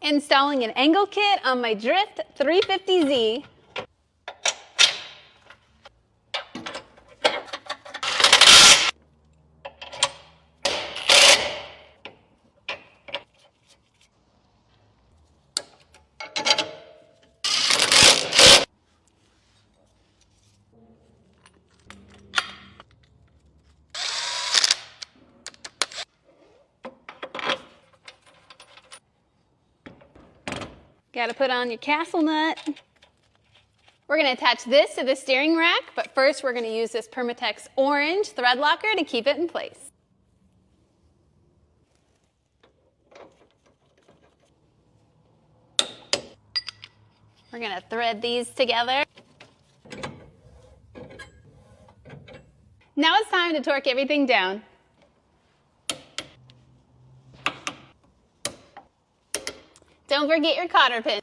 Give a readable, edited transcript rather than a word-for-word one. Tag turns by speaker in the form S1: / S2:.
S1: Installing an angle kit on my Drift 350Z. Got to put on your castle nut. We're going to attach this to the steering rack, but first we're going to use this Permatex orange thread locker to keep it in place. We're going to thread these together. Now it's time to torque everything down. Don't forget your cotter pin.